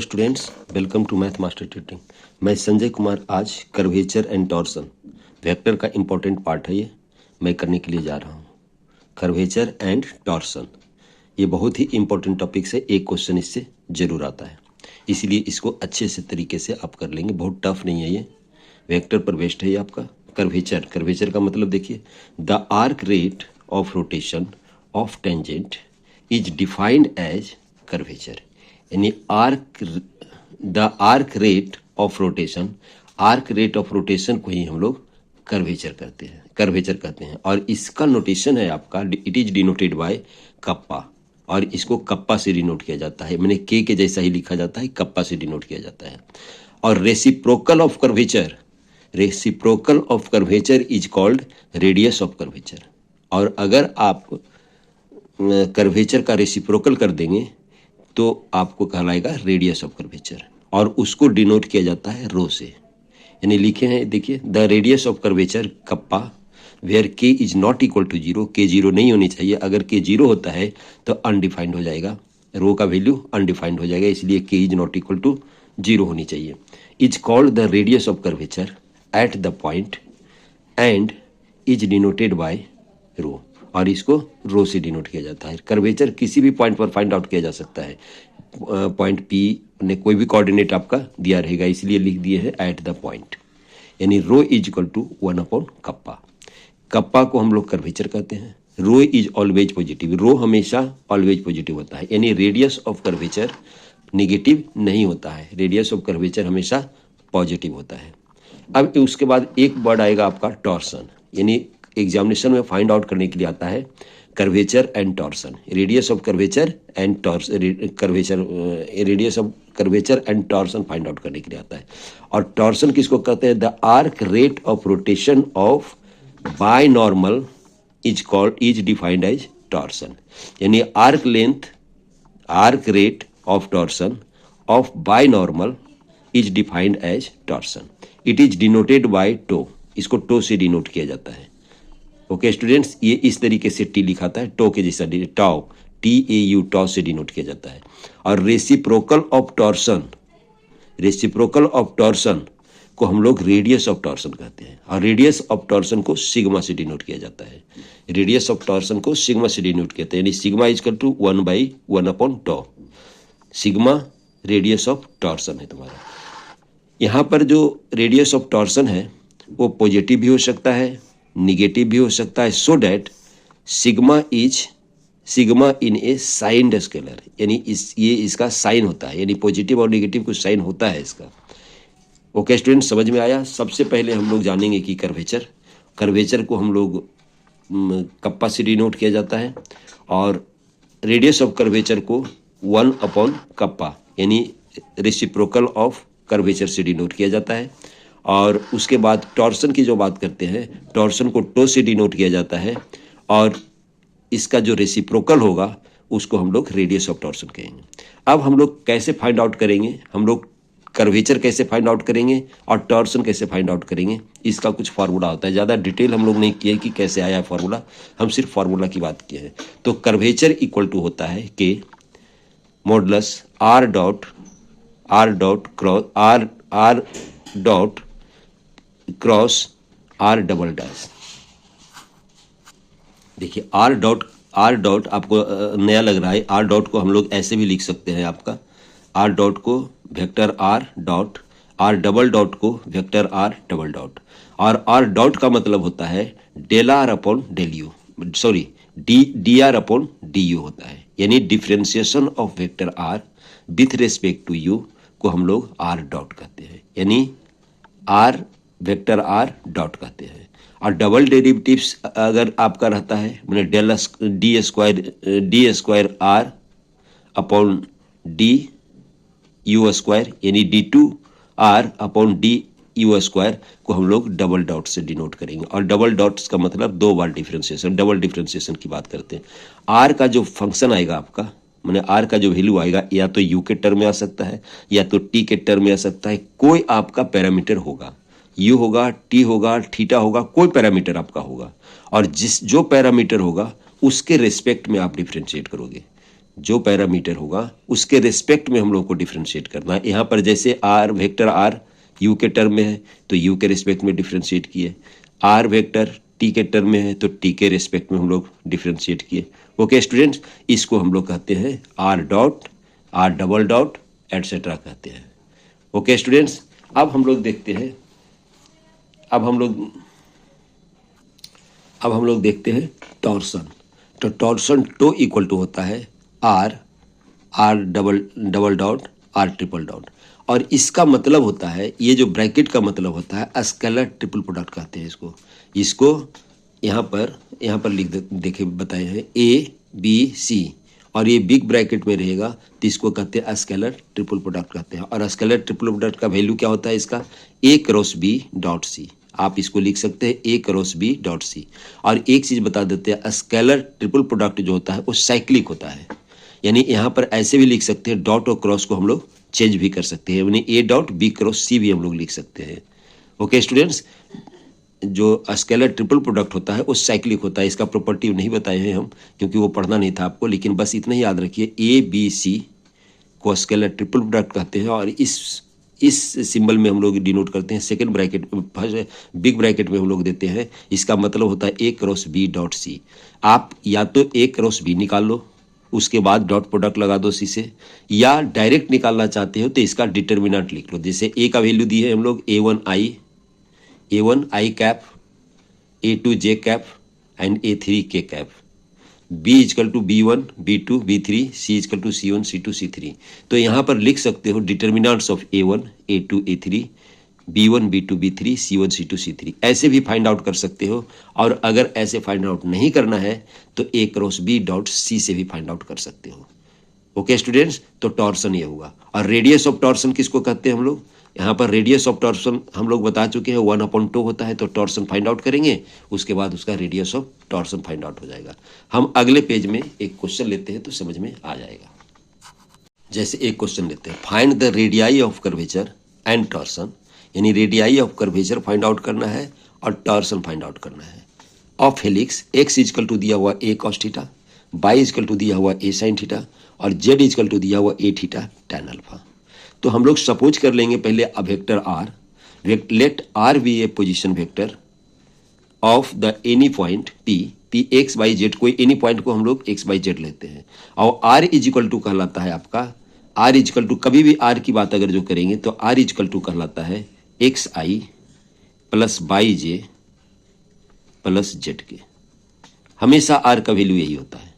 Students, welcome to math master tutoring. मैं संजय कुमार आज curvature and torsion vector का important part है, ये मैं करने के लिए जा रहा हूँ। कर्वेचर एंड टॉर्सन ये बहुत ही इम्पोर्टेंट टॉपिक से एक क्वेश्चन इससे जरूर आता है, इसीलिए इसको अच्छे से तरीके से आप कर लेंगे। बहुत टफ नहीं है, ये वेक्टर पर बेस्ड है ये आपका। कर्वेचर, कर्वेचर का मतलब देखिए, the arc rate of rotation of tangent is defined as curvature. यानी the arc rate of rotation, arc rate of rotation को ही हम लोग कर्वेचर कहते हैं। और इसका नोटेशन है आपका, it is denoted bye kappa, और इसको कप्पा से डिनोट किया जाता है। मैंने के जैसा ही लिखा जाता है, कप्पा से डिनोट किया जाता है। और reciprocal of curvature is called radius of curvature. और अगर आप कर्वेचर का रेसिप्रोकल कर देंगे तो आपको कहलाएगा रेडियस ऑफ कर्वेचर, और उसको डिनोट किया जाता है रो से। यानी लिखे हैं, देखिए, the radius of curvature kappa where K is not equal to zero. K zero नहीं होनी चाहिए, अगर के जीरो होता है तो अनडिफाइंड हो जाएगा, रो का वैल्यू अनडिफाइंड हो जाएगा, इसलिए K is not equal to zero होनी चाहिए। Is called the radius of curvature at the point and is denoted by rho, और इसको रो से डिनोट किया जाता है। कर्वेचर किसी भी पॉइंट पर फाइंड आउट किया जा सकता है। पॉइंट पी ने कोई भी कोऑर्डिनेट आपका दिया रहेगा, इसलिए लिख दिए हैं एट द पॉइंट। यानी rho is equal to 1 upon kappa. Kappa को हम लोग कर्वेचर कहते हैं। Rho is always positive, rho हमेशा ऑलवेज पॉजिटिव होता है। यानी रेडियस ऑफ कर्वेचर निगेटिव नहीं होता है, रेडियस ऑफ कर्वेचर हमेशा पॉजिटिव होता है। अब उसके बाद एक वर्ड आएगा आपका टॉर्सन, यानी एग्जामिनेशन में फाइंड आउट करने के लिए आता है curvature and torsion. Radius of curvature and radius of curvature and torsion find out करने के लिए आता है। और टॉर्सन किसको कहते हैं? The arc rate of rotation of binormal is defined as torsion. यानी arc rate of torsion of binormal is defined as torsion. It is denoted by tau, इसको टो से डिनोट किया जाता है। Okay students, ये इस तरीके से टी लिखाता है, टो के जैसा, टाउ, TAU, टॉ से डिनोट किया जाता है। और रेसिप्रोकल ऑफ टॉर्सन को हम लोग रेडियस ऑफ टॉर्सन कहते हैं, और रेडियस ऑफ टॉर्सन को सिग्मा से डिनोट किया जाता है। रेडियस ऑफ टॉर्सन को सिग्मा से डिनोट कहते हैं, यानी sigma is equal to 1/1 upon tau. Sigma radius of torsion है तुम्हारा। यहाँ पर जो रेडियस ऑफ टॉर्सन है वो पॉजिटिव भी हो सकता है, निगेटिव भी हो सकता है, so that sigma in A signed scalar. यानी ये इसका साइन होता है, यानी पॉजिटिव और निगेटिव कुछ साइन होता है इसका। ओके स्टूडेंट, समझ में आया? सबसे पहले हम लोग जानेंगे कि कर्वेचर को हम लोग कप्पा से डिनोट किया जाता है, और रेडियस ऑफ कर्वेचर को 1 अपॉन कप्पा यानी रेसिप्रोकल ऑफ कर्वेचर से डिनोट किया जाता है। और उसके बाद टॉर्सन की जो बात करते हैं, टॉर्सन को टो से डिनोट किया जाता है, और इसका जो रेसिप्रोकल होगा उसको हम लोग रेडियस ऑफ टॉर्सन कहेंगे। अब हम लोग कैसे फाइंड आउट करेंगे, हम लोग कर्वेचर कैसे फाइंड आउट करेंगे और टॉर्सन कैसे फाइंड आउट करेंगे, इसका कुछ फार्मूला होता है। ज़्यादा डिटेल हम लोग नहीं किए कि कैसे आया है फार्मूला, हम सिर्फ फार्मूला की बात किए हैं। तो कर्वेचर इक्वल टू होता है के modulus R dot cross R double dash. देखिए R डॉट आपको नया लग रहा है, R डॉट को हम लोग ऐसे भी लिख सकते हैं आपका, R डॉट को vector R dot, R double dot को वेक्टर R डबल डॉट। और R डॉट का मतलब होता है del R upon del u, sorry dr upon du होता है। यानी differentiation of vector R with respect to u को हम लोग R डॉट कहते हैं, यानी R वेक्टर R डॉट कहते हैं। और डबल डेरिवेटिव्स अगर आपका रहता है, मैंने D square R upon du square, यानी d2R अपॉन du स्क्वायर को हम लोग डबल डॉट से डिनोट करेंगे। और डबल डॉट्स का मतलब 2 बार डिफ्रेंसिएशन, डबल डिफ्रेंसिएशन की बात करते हैं। R का जो फंक्शन आएगा आपका, मैंने R का जो वैल्यू आएगा, या तो U के टर्म में आ सकता है या तो T के टर्म में आ सकता है। कोई आपका पैरामीटर होगा, U होगा, T होगा, थीटा होगा, कोई पैरामीटर आपका होगा, और जो पैरामीटर होगा उसके रेस्पेक्ट में आप डिफ्रेंशिएट करोगे। जो पैरामीटर होगा उसके रिस्पेक्ट में हम लोग को डिफ्रेंशिएट करना है। यहाँ पर जैसे आर वेक्टर आर यू के टर्म में है तो यू के रिस्पेक्ट में डिफ्रेंशिएट किए, आर वेक्टर टी के टर्म में है तो टी के रिस्पेक्ट में हम लोग डिफ्रेंशिएट किए। ओके स्टूडेंट्स, इसको हम लोग कहते हैं are dot, are double dot etcetera कहते हैं। ओके स्टूडेंट्स, अब हम लोग देखते हैं, अब हम लोग देखते हैं टॉर्सन। तो टॉर्सन टो इक्वल टू होता है r, r double dot r triple dot, और इसका मतलब होता है, ये जो ब्रैकेट का मतलब होता है स्केलर ट्रिपल प्रोडक्ट कहते हैं इसको यहाँ पर लिख देखे बताए हैं ए बी सी, और ये बिग ब्रैकेट में रहेगा तो इसको कहते हैं स्केलर ट्रिपल प्रोडक्ट कहते हैं। और स्केलर ट्रिपल प्रोडक्ट का वैल्यू क्या होता है इसका, ए क्रॉस बी डॉट सी। आप इसको लिख सकते हैं ए क्रॉस बी डॉट सी। और एक चीज बता देते हैं, स्केलर ट्रिपल प्रोडक्ट जो होता है वो साइक्लिक होता है, यानी यहाँ पर ऐसे भी लिख सकते हैं, डॉट और क्रॉस को हम लोग चेंज भी कर सकते हैं, यानी ए डॉट बी क्रॉस सी भी हम लोग लिख सकते हैं। ओके स्टूडेंट्स, जो स्केलर ट्रिपल प्रोडक्ट होता है वो साइक्लिक होता है। इसका प्रॉपर्टी नहीं बताए हैं हम क्योंकि वो पढ़ना नहीं था आपको, लेकिन बस इतना ही याद रखिए, ए बी सी को स्केलर ट्रिपल प्रोडक्ट कहते हैं। और इस सिंबल में हम लोग डिनोट करते हैं, second bracket first big bracket में हम लोग देते हैं, इसका मतलब होता है ए क्रॉस बी डॉट सी। आप या तो ए क्रॉस बी निकाल लो, उसके बाद डॉट प्रोडक्ट लगा दो सी से, या डायरेक्ट निकालना चाहते हो तो इसका डिटर्मिनेंट लिख लो। जैसे ए का वैल्यू दी है हम लोग A1 I cap, A2 J cap and A3 K cap, B equal to B1 B2 B3 C equal to C1 C2 C3। तो यहाँ पर लिख सकते हो determinants of A1 A2 A3 B1 B2 B3 C1 C2 C3, ऐसे भी find out कर सकते हो। और अगर ऐसे फाइंड आउट नहीं करना है तो A cross B dot C से भी फाइंड आउट कर सकते हो। ओके स्टूडेंट्स, तो टॉर्सन ये होगा। और रेडियस ऑफ टॉर्सन किसको कहते हैं हम लोग, यहाँ पर रेडियस ऑफ टॉर्सन हम लोग बता चुके हैं 1/2 होता है, तो टॉर्सन फाइंड आउट करेंगे, उसके बाद उसका radius of torsion find out हो जाएगा। हम अगले पेज में एक क्वेश्चन लेते हैं तो समझ में आ जाएगा। जैसे एक क्वेश्चन लेते हैं, find the radii of curvature and torsion, यानी radii of curvature find out करना है और टॉर्सन फाइंड आउट करना है। Of helix x equal to दिया हुआ a cos theta, y equal to दिया हुआ ए साइन थीटा, और जेड इजकल टू दिया हुआ ए थीटा टैन अल्फा। तो हम लोग सपोज कर लेंगे पहले a vector r, let r be a position vector of the any point p x y z, कोई एनी पॉइंट को हम लोग एक्स बाई जेड लेते हैं, और आर इजिकल टू कहलाता है आपका, आर इजिकल टू कभी भी आर की बात अगर जो करेंगे तो आर इजिकल टू कहलाता है x I plus by J plus Z के। हमेशा आर का वैल्यू यही होता है,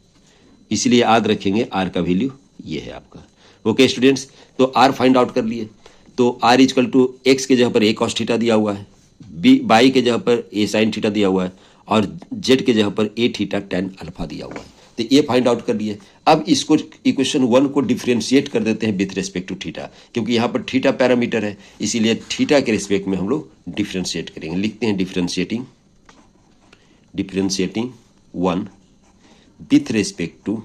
इसलिए याद रखेंगे आर का वैल्यू ये है आपका। ओके स्टूडेंट्स, तो आर फाइंड आउट कर लिए, तो आर इजकल टू एक्स के जगह पर ए कॉस थीटा दिया हुआ है, बी बाई के जगह पर ए साइन थीटा दिया हुआ है, और जेड के जगह पर ए थीटा टैन अल्फा दिया हुआ है। तो ये फाइंड आउट कर लिए। अब इसको इक्वेशन 1 को डिफ्रेंशिएट कर देते हैं विथ रिस्पेक्ट टू थीटा, क्योंकि यहाँ पर थीटा पैरामीटर है, इसीलिए थीटा के रिस्पेक्ट में हम लोग डिफ्रेंशिएट करेंगे। लिखते हैं differentiating 1 with respect to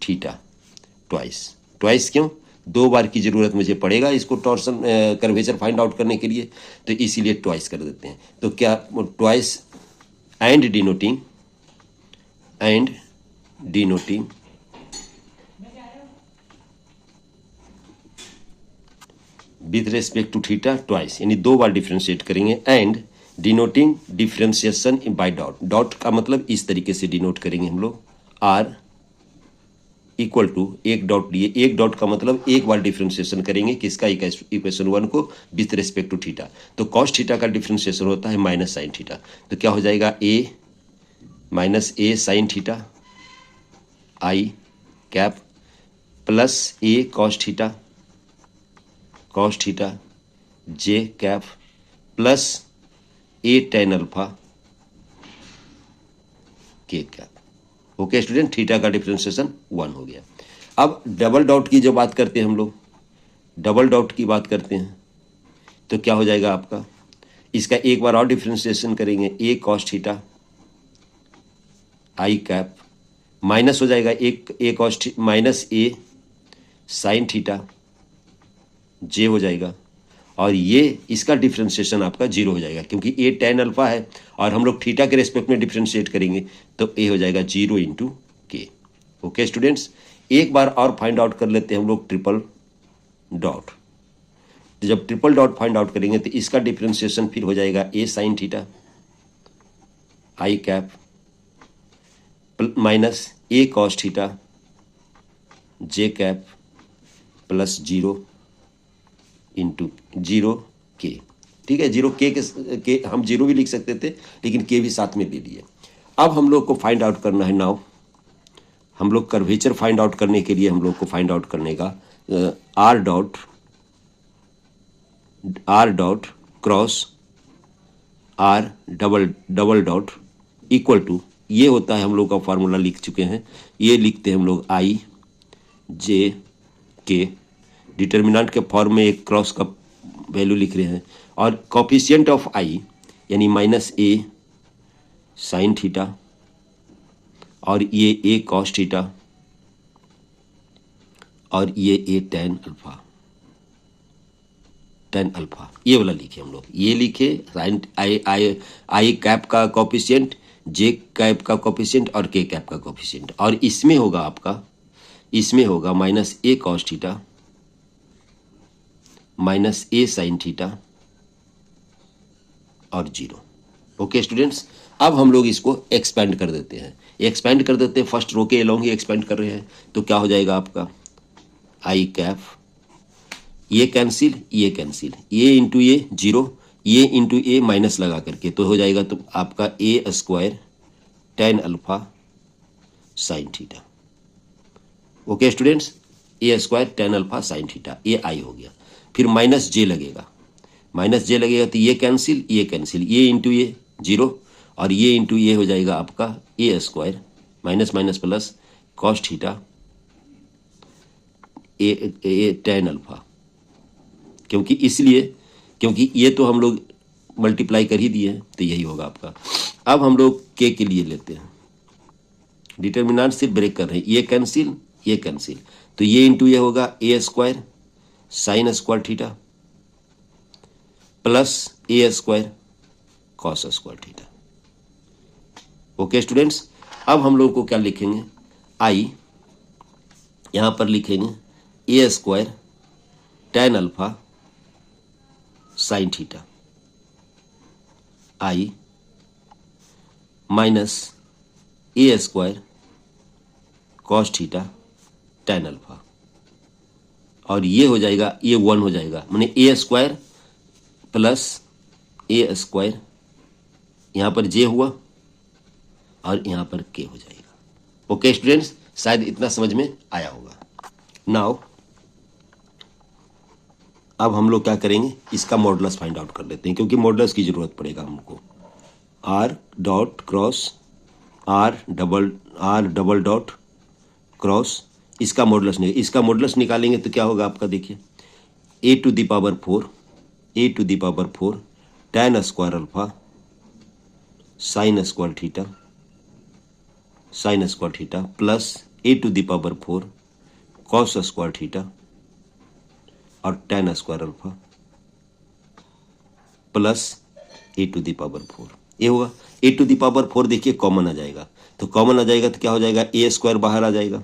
theta twice क्यों, 2 बार की जरूरत मुझे पड़ेगा इसको टॉर्सन कर्वेचर फाइंड आउट करने के लिए, तो इसीलिए ट्वाइस कर देते हैं। तो क्या twice and denoting with respect to theta twice, यानी 2 बार डिफ्रेंशिएट करेंगे, and denoting differentiation by dot, dot का मतलब इस तरीके से डिनोट करेंगे हम लोग, आर इक्वल टू एक डॉट लिए, एक डॉट का मतलब एक बार डिफ्रेंशिएशन करेंगे किसका, इक्वेशन 1 को विथ रिस्पेक्ट टू थीटा। तो कॉस थीटा का डिफ्रेंशिएशन होता है माइनस साइन थीटा, तो क्या हो जाएगा ए minus A sine theta i cap plus A cos theta j cap plus A tan alpha के कैप। ओके स्टूडेंट, थीटा का डिफरेंशिएशन 1 हो गया। अब डबल डॉट की जो बात करते हैं हम लोग, डबल डॉट की बात करते हैं तो क्या हो जाएगा आपका, इसका एक बार और डिफरेंशिएशन करेंगे, ए cos theta i cap minus हो जाएगा एक ए कॉस माइनस ए साइन थीटा जे हो जाएगा, और ये इसका डिफ्रेंशिएशन आपका 0 हो जाएगा, क्योंकि ए tan अल्फा है और हम लोग थीटा के रेस्पेक्ट में डिफ्रेंशिएट करेंगे, तो ए हो जाएगा 0 इंटू के। ओके स्टूडेंट्स, एक बार और फाइंड आउट कर लेते हैं हम लोग ट्रिपल डॉट। तो जब ट्रिपल डॉट फाइंड आउट करेंगे तो इसका डिफ्रेंशिएशन फिर हो जाएगा a sine theta i cap minus a cos theta j cap plus 0 into 0 के। ठीक है, 0 के हम 0 भी लिख सकते थे, लेकिन के भी साथ में ले लिए। अब हम लोग को फाइंड आउट करना है, नाउ हम लोग कर्वेचर फाइंड आउट करने के लिए हम लोग को फाइंड आउट करने का r dot cross r double dot equal to, ये होता है हम लोग का फार्मूला लिख चुके हैं, ये लिखते हैं हम लोग आई जे के, डिटर्मिनेंट के फॉर्म में एक क्रॉस का वैल्यू लिख रहे हैं, और कोफिशिएंट ऑफ आई यानी माइनस ए साइन थीटा और ये ए कॉस थीटा और ये ए टेन अल्फा, ये वाला लिखे हम लोग, ये लिखे साइन आई कैप का कोफिशिएंट, जे कैप का कोफिशिएंट और के कैप का कोफिशिएंट, और इसमें होगा आपका, इसमें होगा minus a cos theta minus A sine theta और 0। ओके स्टूडेंट्स, अब हम लोग इसको एक्सपेंड कर देते हैं, फर्स्ट रो के अलोंग ही एक्सपेंड कर रहे हैं, तो क्या हो जाएगा आपका आई कैप, ये कैंसिल, ये इंटू ये 0, ये इंटू ए माइनस लगा करके, तो हो जाएगा तो आपका a square tan alpha sine theta. Okay students, a square tan alpha sine theta, ये आई हो गया। फिर माइनस जे लगेगा तो ये कैंसिल, ये इंटू ये 0 और ये इंटू ये हो जाएगा आपका a square minus minus plus cos theta a tan alpha, क्योंकि ये तो हम लोग मल्टीप्लाई कर ही दिए हैं, तो यही होगा आपका। अब हम लोग के लिए लेते हैं, डिटर्मिनेंट से ब्रेक कर रहे हैं, ये कैंसिल, तो ये इंटू ये होगा a square sine square theta plus a square cos square theta. Okay students, अब हम लोग को क्या लिखेंगे, आई यहां पर लिखेंगे a square tan alpha sine theta i minus a square cos theta tan alpha, और ये हो जाएगा, ये 1 हो जाएगा, माने a square plus a square, यहां पर जे हुआ और यहां पर के हो जाएगा। ओके स्टूडेंट्स, शायद इतना समझ में आया होगा। नाउ अब हम लोग क्या करेंगे, इसका मॉडुलस फाइंड आउट कर लेते हैं, क्योंकि मॉडुलस की जरूरत पड़ेगा हमको। R dot cross r double dot cross, इसका मॉडुलस निकालेंगे तो क्या होगा आपका, देखिए a to the power 4 tan square alpha sine square theta plus a to the power 4 cos square theta और tan square alpha plus a to the power 4, ये होगा ए टू द पावर 4। देखिए कॉमन आ जाएगा, तो क्या हो जाएगा, ए स्क्वायर बाहर आ जाएगा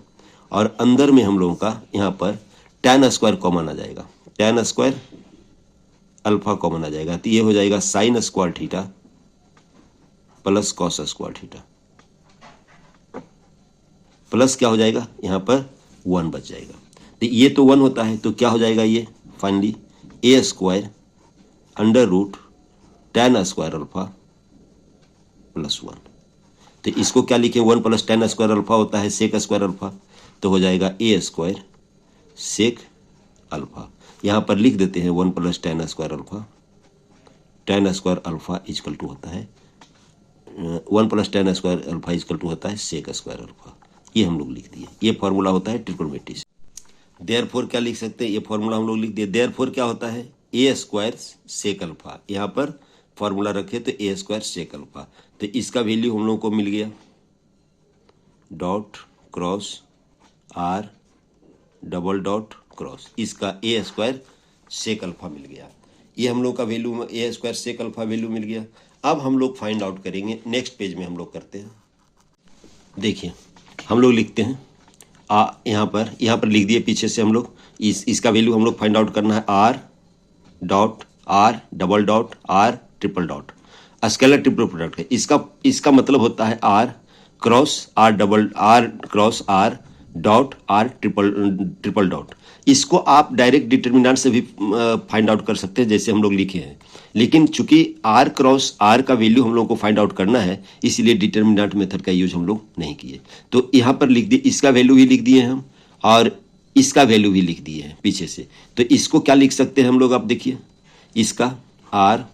और अंदर में हम लोगों का यहाँ पर tan स्क्वायर कॉमन आ जाएगा, tan स्क्वायर अल्फा कॉमन आ जाएगा, तो ये हो जाएगा sign square theta plus cos square theta plus क्या हो जाएगा, यहाँ पर 1 बच जाएगा, तो ये तो 1 होता है, तो क्या हो जाएगा ये finally a square under root tan square alpha plus 1। तो इसको क्या लिखे, 1 प्लस tan स्क्वायर अल्फा होता है सेक स्क्वायर अल्फा, तो हो जाएगा ए स्क्वायर सेक अल्फा, यहाँ पर लिख देते हैं 1 plus tan square alpha equal to होता है 1 plus tan square alpha equal to होता है सेक स्क्वायर अल्फा, ये हम लोग लिख दिए। ये फॉर्मूला होता है ट्रिग्नोमेट्री से। देयरफॉर क्या लिख सकते हैं, ये फॉर्मूला हम लोग लिख दिए। देयरफॉर क्या होता है, ए स्क्वायर सेक अल्फा, यहाँ पर फॉर्मूला रखे तो ए स्क्वायर सेक अल्फा, तो इसका वैल्यू हम लोग को मिल गया dot cross r double dot cross, इसका ए स्क्वायर सेक अल्फा मिल गया। ये हम लोग का वैल्यू ए स्क्वायर सेक अल्फा वैल्यू मिल गया। अब हम लोग फाइंड आउट करेंगे, नेक्स्ट पेज में हम लोग करते हैं। देखिए हम लोग लिखते हैं यहाँ पर लिख दिए पीछे से हम लोग इसका वैल्यू हम लोग फाइंड आउट करना है r dot are double dot r triple dot. Scalar triple product है, इसका मतलब होता है r cross r dot r triple dot. इसको आप डायरेक्ट डिटर्मिनेंट से भी फाइंड आउट कर सकते हैं जैसे हम लोग लिखे हैं, लेकिन चूंकि आर क्रॉस आर का वैल्यू हम लोग को फाइंड आउट करना है इसलिए डिटर्मिनेंट मेथड का यूज हम लोग नहीं किए। तो यहाँ पर लिख दिए, इसका वैल्यू भी लिख दिए हम और इसका वैल्यू भी लिख दिए हैं पीछे से। तो इसको क्या लिख सकते हैं हम लोग, आप देखिए इसका r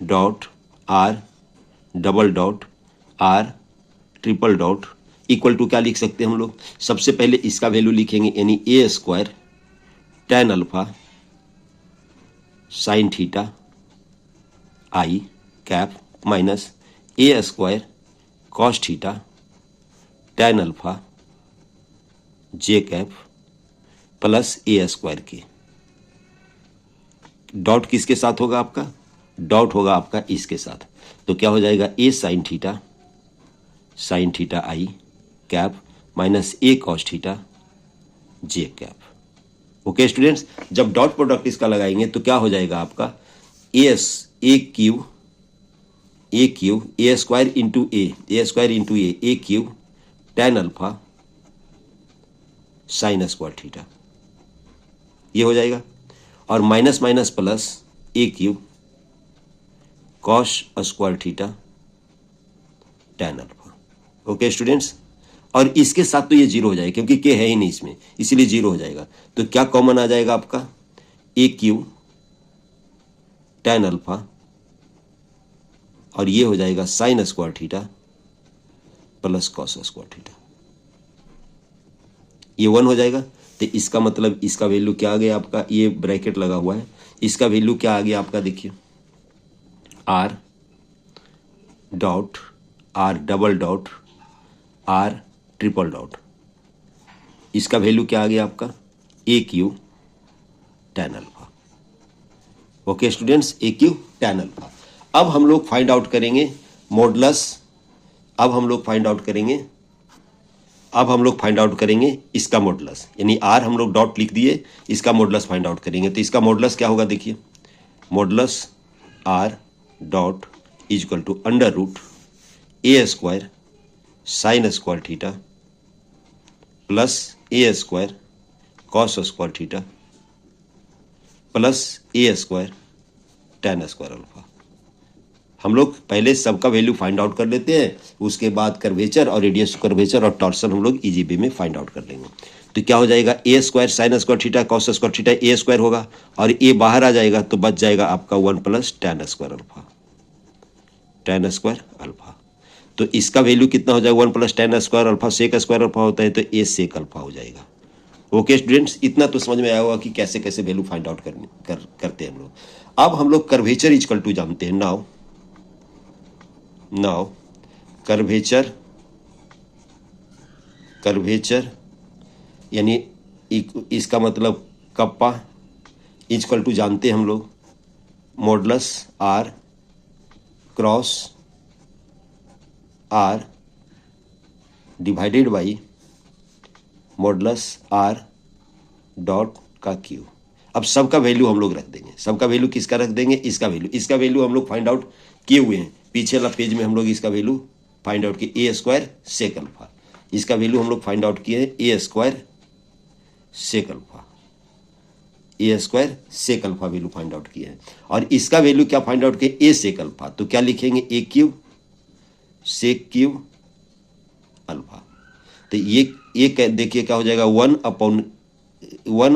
dot are double dot r triple dot equal to क्या लिख सकते हैं हम लोग, सबसे पहले इसका वैल्यू लिखेंगे यानी a square tan alpha sine theta i cap minus a square cos theta tan alpha j cap plus a square k. Dot किसके साथ होगा आपका, डॉट होगा आपका इसके साथ। तो क्या हो जाएगा a sine theta i cap minus a cos theta j cap. Okay students, जब डॉट प्रोडक्ट इसका लगाएंगे तो क्या हो जाएगा आपका a square into a cube tan alpha sine square theta, ये हो जाएगा। और minus minus plus a cube cos square theta tan alpha. Okay students, और इसके साथ तो ये जीरो हो जाएगा क्योंकि के है ही नहीं इसमें, इसीलिए जीरो हो जाएगा। तो क्या कॉमन आ जाएगा आपका ए क्यूब टेन अल्फा और ये हो जाएगा sign square theta plus cos square theta, ये 1 हो जाएगा। तो इसका मतलब इसका वैल्यू क्या आ गया आपका, ये ब्रैकेट लगा हुआ है, इसका वैल्यू क्या आ गया आपका, देखिए r dot are double dot r triple dot, इसका वैल्यू क्या आ गया आपका a cube tan alpha. Okay students, a cube tan alpha. अब हम लोग फाइंड आउट करेंगे मॉडुलस, अब हम लोग फाइंड आउट करेंगे इसका मॉडुलस, यानी आर हम लोग डॉट लिख दिए, इसका मॉडुलस फाइंड आउट करेंगे। तो इसका मॉडुलस क्या होगा, देखिए modulus r dot is equal to under root a square sine square theta plus a square cos square theta plus a square tan square alpha. हम लोग पहले सबका वैल्यू फाइंड आउट कर लेते हैं, उसके बाद कर्वेचर और रेडियस कर्वेचर और टॉर्सन हम लोग इजी वे में फाइंड आउट कर लेंगे। तो क्या हो जाएगा a square sine square theta cos square theta a square होगा और ए बाहर आ जाएगा तो बच जाएगा आपका 1 प्लस टेन स्क्वायर अल्फा। तो इसका वैल्यू कितना हो जाएगा 1 plus tan square alpha, sec square alpha होता है तो ए सेक अल्फा हो जाएगा। ओके स्टूडेंट्स, इतना तो समझ में आया होगा कि कैसे कैसे वैल्यू फाइंड आउट करते हैं हम लोग। अब हम लोग कर्वेचर इक्वल टू जानते हैं। नाउ कर्वेचर यानी इसका मतलब कप्पा इक्वल टू जानते हैं हम लोग modulus r cross r divided by modulus r dot का क्यू। अब सबका वैल्यू हम लोग रख देंगे, सबका वैल्यू किसका रख देंगे, इसका वैल्यू हम लोग फाइंड आउट किए हुए हैं। पीछे वाला पेज में हम लोग इसका वैल्यू फाइंड आउट किए ए स्क्वायर सेक अल्फा, इसका वैल्यू हम लोग फाइंड आउट किए a square sec alpha value find out किए हैं। और इसका वैल्यू क्या फाइंड आउट किए ए सेक अल्फा, तो क्या लिखेंगे ए क्यूब सेक क्यूब अल्फा। तो ये देखिए क्या हो जाएगा 1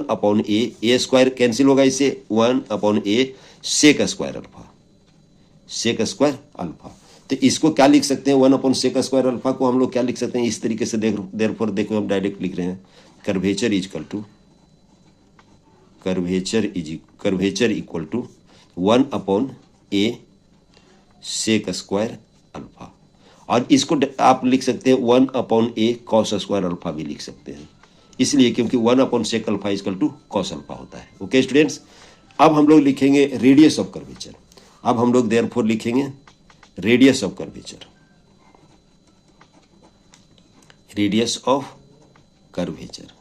अपॉन ए स्क्वायर कैंसिल होगा इससे 1 upon a sec square alpha. तो इसको क्या लिख सकते हैं 1 अपॉन सेक स्क्वायर अल्फा को हम लोग क्या लिख सकते हैं इस तरीके से, देखो हम डायरेक्ट लिख रहे हैं curvature equal to 1 upon a sec square alpha. और इसको आप लिख सकते हैं 1 upon a cos square alpha भी लिख सकते हैं, इसलिए क्योंकि 1 upon sec alpha equal to cos alpha होता है। ओके स्टूडेंट्स, अब हम लोग लिखेंगे रेडियस ऑफ कर्वेचर। अब हम लोग देयरफॉर लिखेंगे radius of curvature, radius of curvature.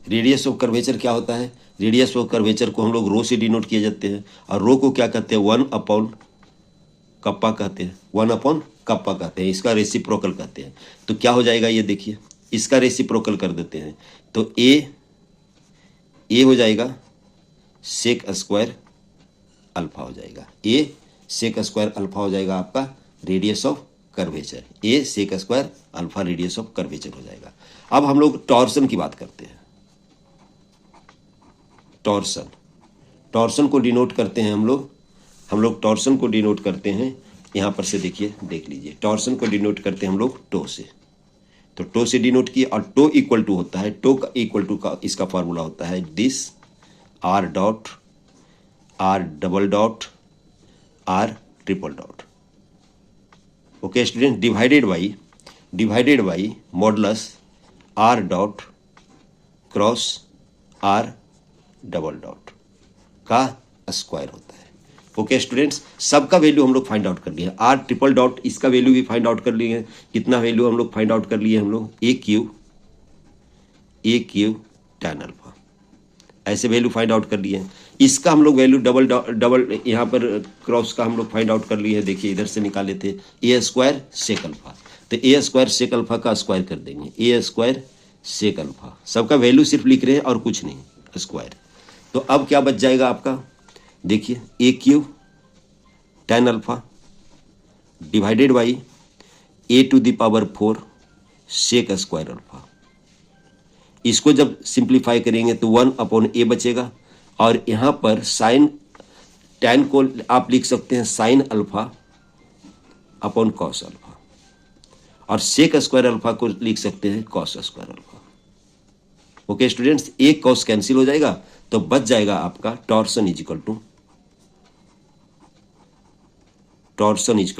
Radius of curvature क्या होता है? रेडियस ऑफ कर्वेचर को हम लोग रो से डिनोट किए जाते हैं, और रो को क्या कहते हैं? 1 अपॉन कप्पा कहते हैं, 1 अपॉन कप्पा कहते हैं, इसका रेसिप्रोकल कहते हैं। तो क्या हो जाएगा ये देखिए, इसका रेसिप्रोकल कर देते हैं, तो ए हो जाएगा सेक स्क्वायर अल्फा हो जाएगा, ए सेक स्क्वायर अल्फा हो जाएगा आपका radius of curvature, a sec square alpha radius of curvature हो जाएगा। अब हम लोग टॉर्सन की बात करते हैं। टॉर्सन को डिनोट करते हैं हम लोग टॉर्सन को डिनोट करते हैं यहाँ पर से, देखिए देख लीजिए, टॉर्सन को डिनोट करते हैं हम लोग टो से। तो टो से डिनोट किए, और टो इक्वल टू होता है, टो का इक्वल टू का इसका फॉर्मूला होता है this r dot are double dot r triple dot. Okay student, divided by modulus r dot cross r double dot का स्क्वायर होता है। ओके स्टूडेंट्स, सबका वैल्यू हम लोग फाइंड आउट कर लिए। आर ट्रिपल डॉट इसका वैल्यू भी फाइंड आउट कर लिए हैं। कितना वैल्यू हम लोग फाइंड आउट कर लिए हम लोग? ए क्यूब tan अल्फा, ऐसे वैल्यू फाइंड आउट कर लिए हैं। इसका हम लोग वैल्यू डबल यहाँ पर क्रॉस का हम लोग फाइंड आउट कर लिए हैं। देखिए इधर से निकाले थे ए स्क्वायर सेक अल्फा, तो ए स्क्वायर सेक अल्फा का स्क्वायर कर देंगे, ए स्क्वायर सेक अल्फा। सबका वैल्यू सिर्फ लिख रहे हैं और कुछ नहीं, स्क्वायर। तो अब क्या बच जाएगा आपका? देखिए a cube tan alpha divided by a to the power 4 sec square alpha. इसको जब सिंप्लीफाई करेंगे तो 1 अपॉन ए बचेगा, और यहाँ पर साइन tan को आप लिख सकते हैं sine alpha upon cos alpha, और सेक स्क्वायर अल्फा को लिख सकते हैं cos square alpha. Okay students, एक कॉस कैंसिल हो जाएगा, तो बच जाएगा आपका टॉर्सन इज इक्वल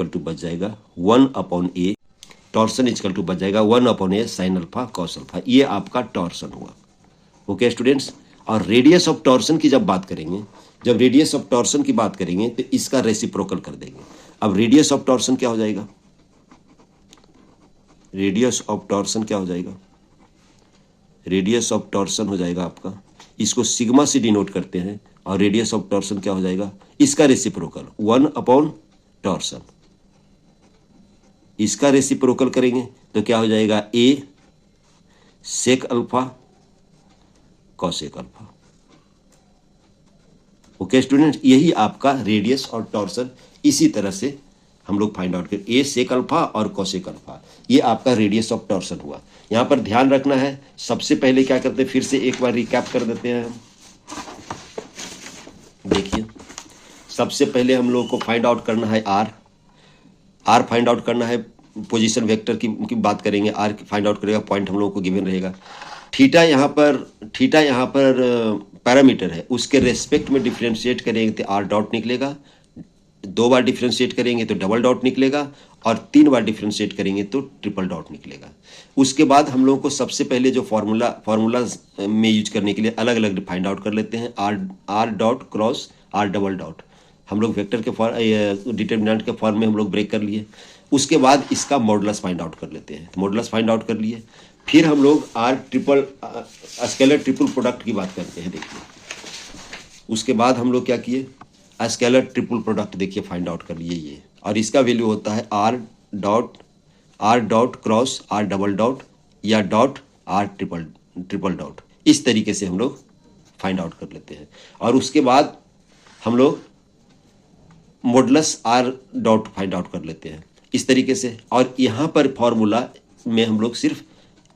टू बच जाएगा 1 upon a, torsion is equal to बच जाएगा 1 upon a sine alpha cos alpha. ये आपका टॉर्सन हुआ। ओके स्टूडेंट्स, और रेडियस ऑफ टॉर्सन की जब बात करेंगे, जब रेडियस ऑफ टॉर्सन की बात करेंगे तो इसका रेसिप्रोकल कर देंगे। अब रेडियस ऑफ टॉर्सन क्या हो जाएगा? रेडियस ऑफ टॉर्सन क्या हो जाएगा? रेडियस ऑफ टॉर्सन हो जाएगा आपका, इसको सिग्मा से डिनोट करते हैं, और रेडियस ऑफ टॉर्सन क्या हो जाएगा? इसका रेसिप्रोकल 1 अपॉन टॉर्सन, इसका रेसिप्रोकल करेंगे तो क्या हो जाएगा? A sec alpha cosec alpha. Okay students, यही आपका रेडियस और टॉर्सन इसी तरह से हम लोग फाइंड आउट करें, ए सेक अल्फा और कॉसेक अल्फा। ये आपका रेडियस ऑफ टॉर्सन हुआ। यहाँ पर ध्यान रखना है, सबसे पहले क्या करते हैं, फिर से एक बार रिकैप कर देते हैं हम। देखिए सबसे पहले हम लोग को फाइंड आउट करना है आर फाइंड आउट करना है, पोजीशन वेक्टर की बात करेंगे, आर फाइंड आउट करेगा, पॉइंट हम लोगों को गिवन रहेगा। थीटा यहाँ पर पैरामीटर है, उसके रेस्पेक्ट में डिफ्रेंशिएट करेंगे तो आर डॉट निकलेगा, 2 बार डिफ्रेंशिएट करेंगे तो डबल डॉट निकलेगा, और 3 बार डिफ्रेंशिएट करेंगे तो ट्रिपल डॉट निकलेगा। उसके बाद हम लोगों को सबसे पहले जो फार्मूला में यूज करने के लिए अलग अलग फाइंड आउट कर लेते हैं। Are dot cross r double dot हम लोग वेक्टर के डिटर्मिनेंट के फॉर्म में हम लोग ब्रेक कर लिए। उसके बाद इसका मॉडुलस फाइंड आउट कर लेते हैं, मॉडुलस फाइंड आउट कर लिए। फिर हम लोग स्केलर ट्रिपल प्रोडक्ट की बात करते हैं। देखिए उसके बाद हम लोग क्या किए, स्केलर ट्रिपल प्रोडक्ट देखिए फाइंड आउट कर लिए ये, और इसका वैल्यू होता है r dot cross r double dot या डॉट आर ट्रिपल डॉट। इस तरीके से हम लोग फाइंड आउट कर लेते हैं, और उसके बाद हम लोग modulus r dot find out कर लेते हैं इस तरीके से। और यहाँ पर फॉर्मूला में हम लोग सिर्फ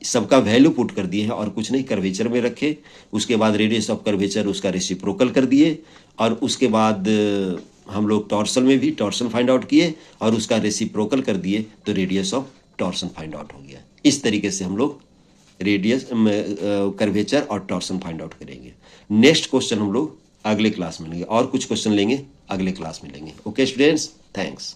सबका वैल्यू पुट कर दिए हैं और कुछ नहीं, कर्वेचर में रखे। उसके बाद रेडियस ऑफ कर्वेचर उसका रेसिप्रोकल कर दिए, और उसके बाद हम लोग टॉर्सन में भी टॉर्सन फाइंड आउट किए और उसका रेसिप्रोकल कर दिए, तो radius of torsion find out हो गया। इस तरीके से हम लोग रेडियस कर्वेचर और टॉर्सन फाइंड आउट करेंगे। नेक्स्ट क्वेश्चन हम लोग अगले क्लास में लेंगे, और कुछ क्वेश्चन लेंगे अगले क्लास में लेंगे। Okay students, thanks.